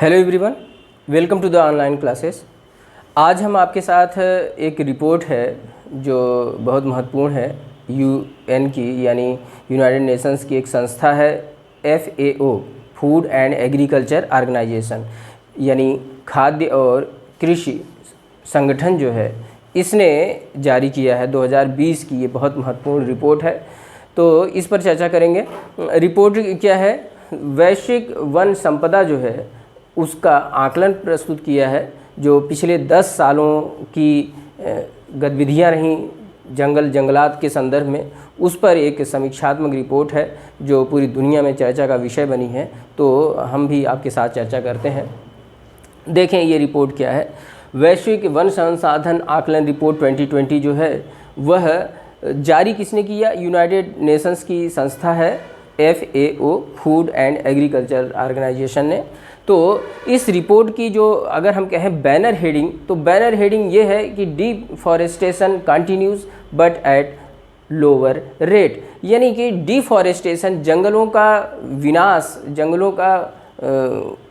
Hello everyone, welcome to the online classes. आज हम आपके साथ एक रिपोर्ट है जो बहुत महत्वपूर्ण है। यूएन की यानी यूनाइटेड नेशंस की एक संस्था है FAO, food and agriculture organisation, यानी खाद्य और कृषि संगठन जो है इसने जारी किया है 2020 की। ये बहुत महत्वपूर्ण रिपोर्ट है, तो इस पर चर्चा करेंगे। रिपोर्ट क्या है? वैश्विक वन संपदा जो है उसका आकलन प्रस्तुत किया है, जो पिछले 10 सालों की गतिविधियां रहीं जंगलात के संदर्भ में, उस पर एक समीक्षात्मक रिपोर्ट है जो पूरी दुनिया में चर्चा का विषय बनी है। तो हम भी आपके साथ चर्चा करते हैं। देखें ये रिपोर्ट क्या है। वैश्विक वन संसाधन आकलन रिपोर्ट 2020 जो है वह जारी किसने किया? यूनाइटेड नेशंस की संस्था है FAO, food and agriculture organisation ने। तो इस रिपोर्ट की जो अगर हम कहें बैनर हेडिंग, तो बैनर हेडिंग ये है कि deforestation continues but at lower rate, यानी कि डिफॉरेस्टेशन, जंगलों का विनाश, जंगलों का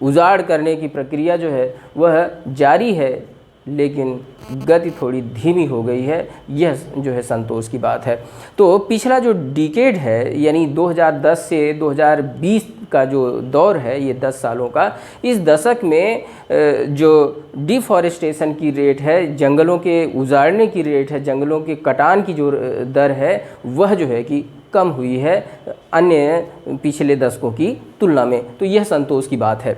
उजाड़ करने की प्रक्रिया जो है वह जारी है, लेकिन गति थोड़ी धीमी हो गई है। यह जो है संतोष की बात है। तो पिछला जो डिकेड है यानी 2010 से 2020 का जो दौर है, ये 10 सालों का, इस दशक में जो डिफॉरेस्टेशन की रेट है, जंगलों के उजाड़ने की रेट है, जंगलों के कटान की जो दर है वह जो है कि कम हुई है अन्य पिछले दशकों की तुलना में। तो यह संतोष की बात है।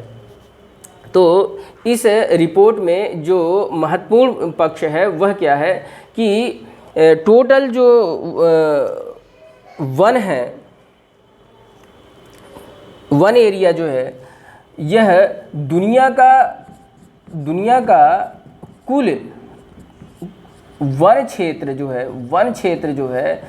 तो इस रिपोर्ट में जो महत्वपूर्ण पक्ष है वह क्या है कि टोटल जो वन है, वन एरिया जो है, यह दुनिया का कुल वन क्षेत्र जो है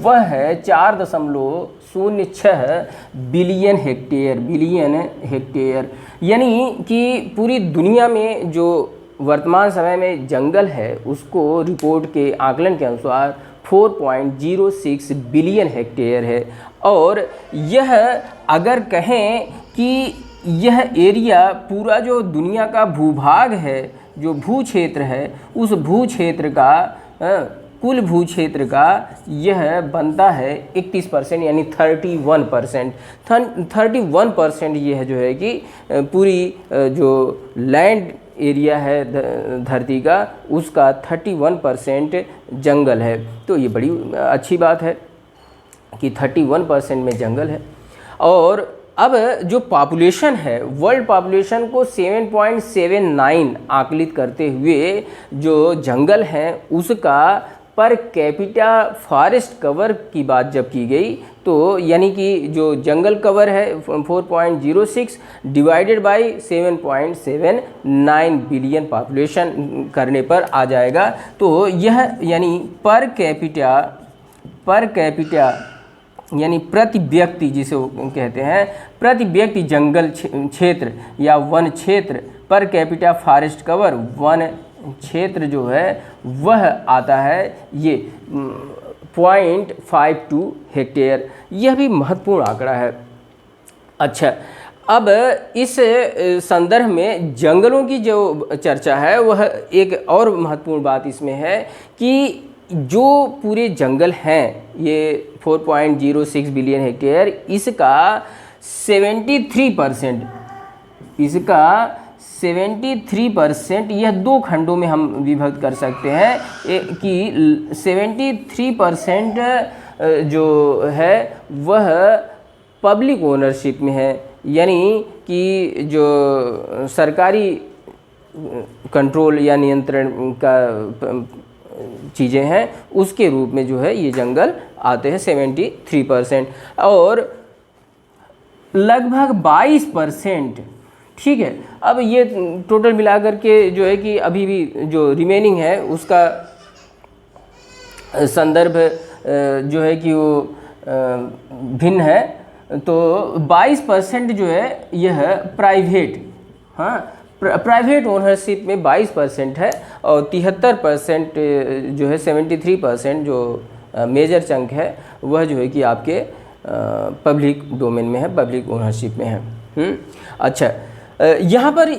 वह है 4.06 बिलियन हेक्टेयर, यानी कि पूरी दुनिया में जो वर्तमान समय में जंगल है उसको रिपोर्ट के आकलन के अनुसार 4.06 बिलियन हेक्टेयर है। और यह अगर कहें कि यह एरिया पूरा जो दुनिया का भूभाग है, जो भू क्षेत्र है, उस भू क्षेत्र का कुल भू क्षेत्र का यह बनता है 31%, यानी 31%। यह जो है कि पूरी जो लैंड एरिया है धरती का, उसका 31% जंगल है। तो ये बड़ी अच्छी बात है कि 31% में जंगल है। और अब जो पॉपुलेशन है, वर्ल्ड पॉपुलेशन को 7.79 आकलित करते हुए जो जंगल हैं उसका पर कैपिटा फॉरेस्ट कवर की बात जब की गई, तो यानी कि जो जंगल कवर है 4.06 डिवाइडेड बाय 7.79 बिलियन पॉपुलेशन करने पर आ जाएगा। तो यह यानी पर कैपिटा यानी प्रति व्यक्ति, जिसे कहते हैं प्रति व्यक्ति जंगल क्षेत्र या वन क्षेत्र, per capita forest cover, one क्षेत्र जो है वह आता है ये 0.52 हेक्टेयर। यह भी महत्वपूर्ण आंकड़ा है। अच्छा, अब इस संदर्भ में जंगलों की जो चर्चा है वह एक और महत्वपूर्ण बात इसमें है कि जो पूरे जंगल हैं, ये 4.06 बिलियन हेक्टेयर, इसका 73% यह दो खंडों में हम विभक्त कर सकते हैं कि 73% जो है वह पब्लिक ओनरशिप में है, यानी कि जो सरकारी कंट्रोल या नियंत्रण का चीज़ें हैं उसके रूप में जो है ये जंगल आते हैं 73%। और लगभग 22%, ठीक है। अब ये टोटल मिलाकर के जो है कि अभी भी जो रिमेनिंग है उसका संदर्भ जो है कि वो भिन्न है। तो 22% जो है यह प्राइवेट, प्राइवेट ओनरशिप में 22% है, और 73% जो है 73% जो मेजर चंक है वह जो है कि आपके पब्लिक डोमेन में है, पब्लिक ओनरशिप में है। अच्छा, यहाँ पर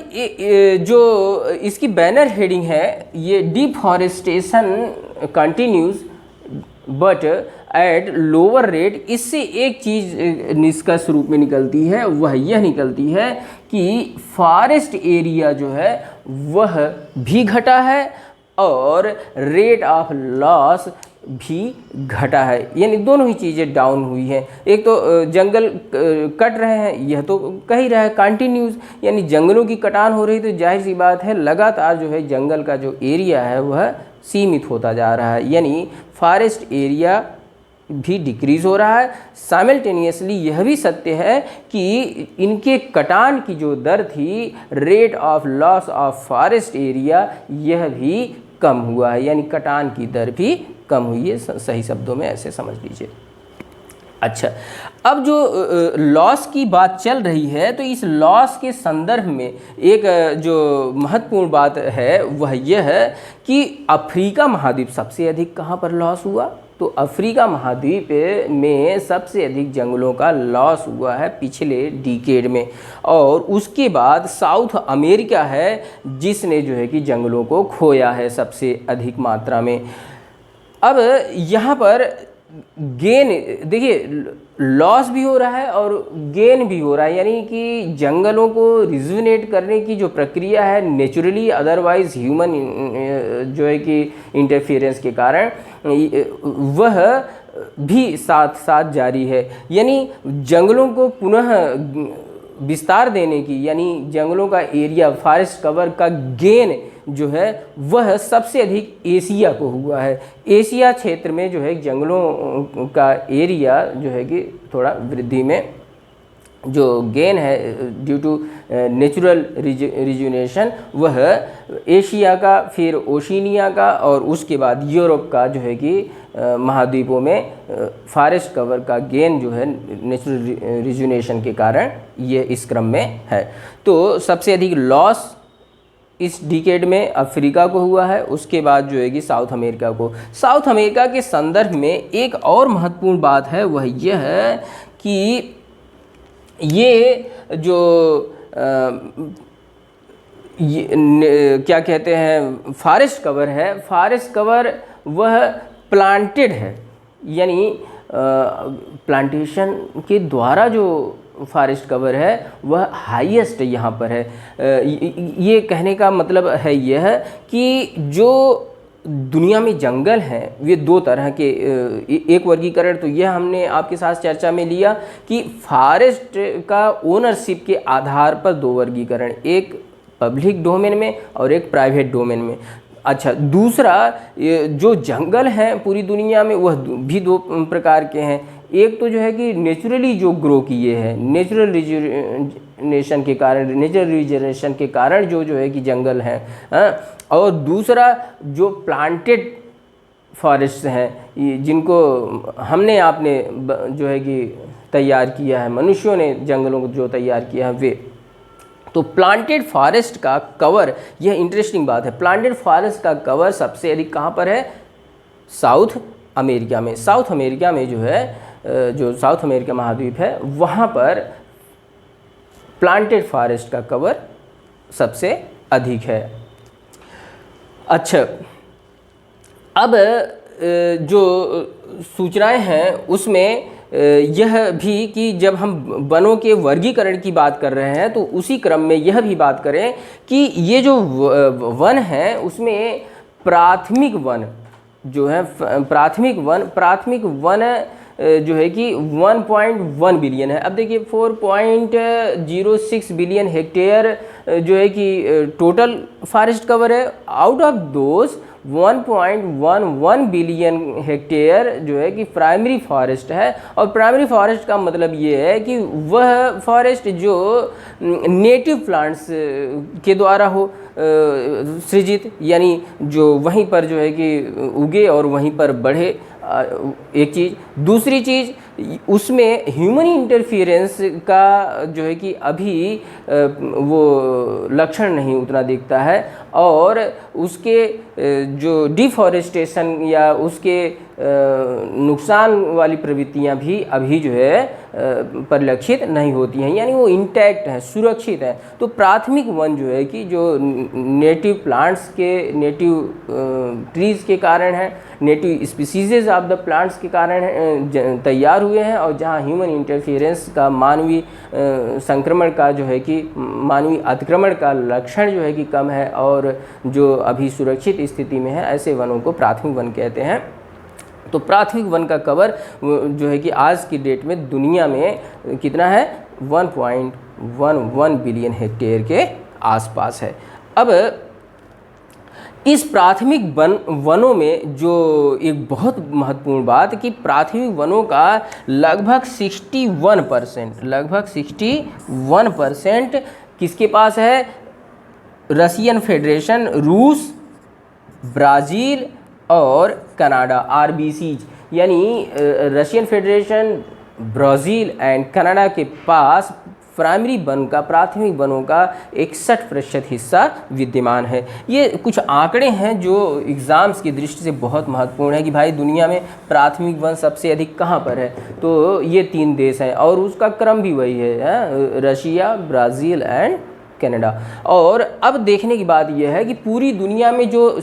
जो इसकी बैनर हेडिंग है, ये deforestation continues but at lower rate. इससे एक चीज़ निष्कर्ष रूप में निकलती है, वह यह निकलती है कि फॉरेस्ट एरिया जो है वह भी घटा है और रेट ऑफ लॉस भी घटा है, यानी दोनों ही चीज़ें डाउन हुई हैं। एक तो जंगल कट रहे हैं, यह तो कह ही रहा है कंटिन्यूज, यानी जंगलों की कटान हो रही, तो जाहिर सी बात है लगातार जो है जंगल का जो एरिया है वह सीमित होता जा रहा है, यानी फॉरेस्ट एरिया भी डिक्रीज़ हो रहा है। साइमल्टेनियसली यह भी सत्य है कि इनके कटान की जो दर थी, rate of loss of forest area, यह भी कम हुआ है, यानी कटान की दर भी कम हुई है। सही शब्दों में ऐसे समझ लीजिए। अच्छा, अब जो लॉस की बात चल रही है, तो इस लॉस के संदर्भ में एक जो महत्वपूर्ण बात है वह यह है कि अफ्रीका महाद्वीप सबसे अधिक कहाँ पर लॉस हुआ, तो अफ्रीका महाद्वीप में सबसे अधिक जंगलों का लॉस हुआ है पिछले डिकेड में, और उसके बाद साउथ अमेरिका है जिसने जो है कि जंगलों को खोया है सबसे अधिक मात्रा में। अब यहाँ पर गेन देखिए, लॉस भी हो रहा है और गेन भी हो रहा है, यानी कि जंगलों को रिजुविनेट करने की जो प्रक्रिया है नेचुरली, अदरवाइज ह्यूमन जो है कि इंटरफेरेंस के कारण, वह भी साथ साथ जारी है। यानी जंगलों को पुनः विस्तार देने की, यानी जंगलों का एरिया, फॉरेस्ट कवर का गेन जो है वह सबसे अधिक एशिया को हुआ है। एशिया क्षेत्र में जो है जंगलों का एरिया जो है कि थोड़ा वृद्धि में जो गेन है ड्यू टू नेचुरल रिजुनेशन, वह एशिया का, फिर ओशिनिया का और उसके बाद यूरोप का जो है कि महाद्वीपों में फॉरेस्ट कवर का गेन जो है नेचुरल रिजुनेशन के कारण ये इस क्रम में है। तो सबसे अधिक लॉस इस डिकेड में अफ्रीका को हुआ है, उसके बाद जो है कि साउथ अमेरिका को। साउथ अमेरिका के संदर्भ में एक और महत्वपूर्ण बात है, वह यह है कि ये जो क्या कहते हैं फॉरेस्ट कवर है, फॉरेस्ट कवर वह प्लांटेड है, यानी प्लांटेशन के द्वारा जो फॉरेस्ट कवर है वह हाईएस्ट यहाँ पर है। ये कहने का मतलब है यह कि जो दुनिया में जंगल हैं वे दो तरह के, एक वर्गीकरण तो यह हमने आपके साथ चर्चा में लिया कि फॉरेस्ट का ओनरशिप के आधार पर दो वर्गीकरण, एक पब्लिक डोमेन में और एक प्राइवेट डोमेन में। अच्छा, दूसरा जो जंगल हैं पूरी दुनिया में वह भी दो प्रकार के हैं। एक तो जो है कि नेचुरली जो ग्रो किए हैं, नेचुरल रिजुनेशन के कारण, नेचुरल रिजनरेशन के कारण जो है कि जंगल हैं, और दूसरा जो प्लांटेड फॉरेस्ट हैं जिनको हमने आपने जो है कि तैयार किया है, मनुष्यों ने जंगलों को जो तैयार किया है वे। तो प्लांटेड फॉरेस्ट का कवर, यह इंटरेस्टिंग बात है, प्लांटेड फॉरेस्ट का कवर सबसे अधिक कहाँ पर है, साउथ अमेरिका में। साउथ अमेरिका में जो है, जो साउथ अमेरिका महाद्वीप है वहाँ पर प्लांटेड फॉरेस्ट का कवर सबसे अधिक है। अच्छा, अब जो सूचनाएं हैं उसमें यह भी कि जब हम वनों के वर्गीकरण की बात कर रहे हैं तो उसी क्रम में यह भी बात करें कि ये जो वन हैं उसमें प्राथमिक वन जो है, प्राथमिक वन जो है कि 1.1 बिलियन है। अब देखिए 4.06 बिलियन हेक्टेयर जो है कि टोटल फॉरेस्ट कवर है। Out of those 1.11 billion hectare जो है कि प्राइमरी फॉरेस्ट है, और प्राइमरी फॉरेस्ट का मतलब ये है कि वह फॉरेस्ट जो नेटिव प्लांट्स के द्वारा हो सृजित, यानी जो वहीं पर जो है कि उगे और वहीं पर बढ़े, एक चीज़। दूसरी चीज़ उसमें ह्यूमन इंटरफियरेंस का जो है कि अभी वो लक्षण नहीं उतना दिखता है, और उसके जो डिफॉरेस्टेशन या उसके नुकसान वाली प्रवृत्तियां भी अभी जो है परिलक्षित नहीं होती हैं, यानी वो इंटैक्ट हैं, सुरक्षित हैं। तो प्राथमिक वन जो है कि जो नेटिव प्लांट्स के, नेटिव ट्रीज़ के कारण है, native species of the plants के कारण तैयार हुए हैं, और जहाँ ह्यूमन इंटरफियरेंस का, मानवीय संक्रमण का जो है कि मानवीय अतिक्रमण का लक्षण जो है कि कम है और जो अभी सुरक्षित स्थिति में है, ऐसे वनों को प्राथमिक वन कहते हैं। तो प्राथमिक वन का कवर जो है कि आज की डेट में दुनिया में कितना है, 1.11 बिलियन हेक्टेयर के आसपास है। अब इस प्राथमिक वनों में जो एक बहुत महत्वपूर्ण बात कि प्राथमिक वनों का लगभग 61% किसके पास है, रशियन फेडरेशन, रूस, ब्राज़ील और कनाडा, RBCs, यानी Russian federation, Brazil and Canada के पास प्राइमरी वन का, प्राथमिक वनों का 61% हिस्सा विद्यमान है। ये कुछ आंकड़े हैं जो एग्ज़ाम्स की दृष्टि से बहुत महत्वपूर्ण है कि भाई दुनिया में प्राथमिक वन सबसे अधिक कहाँ पर है, तो ये 3 देश हैं और उसका क्रम भी वही है, रशिया, ब्राज़ील एंड कनाडा। और अब देखने की बात यह है कि पूरी दुनिया में जो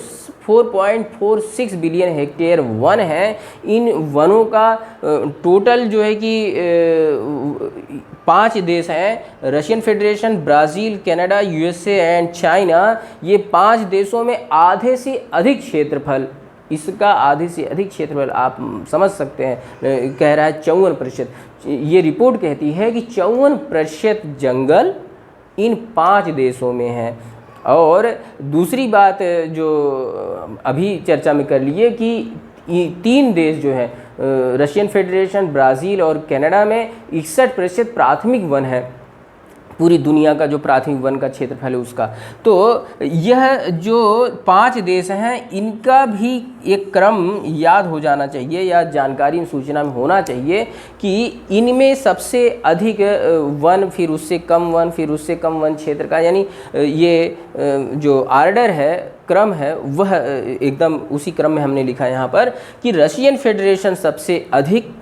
4.46 बिलियन हेक्टेयर वन है, इन वनों का टोटल जो है कि 5 देश हैं, Russian federation, Brazil, Canada, USA and China. ये 5 देशों में आधे से अधिक क्षेत्रफल, इसका आधे से अधिक क्षेत्रफल आप समझ सकते हैं, कह रहा है 54%। ये रिपोर्ट कहती है कि 54% जंगल इन 5 देशों में है। और दूसरी बात जो अभी चर्चा में कर लिए कि 3 देश जो हैं, रशियन फेडरेशन, ब्राज़ील और कनाडा में 61% प्राथमिक वन है, पूरी दुनिया का जो प्राथमिक वन का क्षेत्रफल है उसका। तो यह जो 5 देश हैं, इनका भी एक क्रम याद हो जाना चाहिए या जानकारी सूचना में होना चाहिए कि इनमें सबसे अधिक वन, फिर उससे कम वन, फिर उससे कम वन क्षेत्र का, यानी ये जो आर्डर है, क्रम है, वह एकदम उसी क्रम में हमने लिखा है यहाँ पर कि रशियन फेडरेशन सबसे अधिक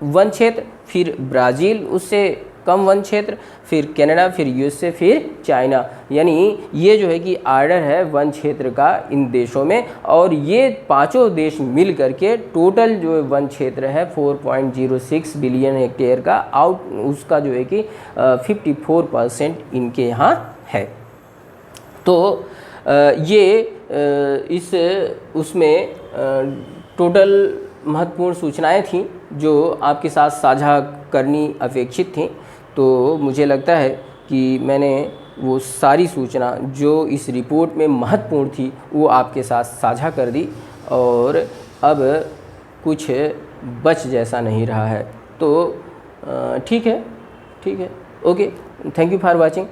वन क्षेत्र, फिर ब्राज़ील उससे कम वन क्षेत्र, फिर कनाडा, फिर USA, फिर चाइना। यानी ये जो है कि आर्डर है वन क्षेत्र का इन देशों में, और ये 5 देश मिल करके टोटल जो वन क्षेत्र है 4.06 बिलियन हेक्टेयर का, उसका जो है कि 54% इनके यहाँ है। तो ये इस उसमें टोटल महत्वपूर्ण सूचनाएं थीं जो आपके साथ साझा करनी अपेक्षित थीं। तो मुझे लगता है कि मैंने वो सारी सूचना जो इस रिपोर्ट में महत्वपूर्ण थी वो आपके साथ साझा कर दी, और अब कुछ बच जैसा नहीं रहा है। तो ठीक है, okay, thank you for watching.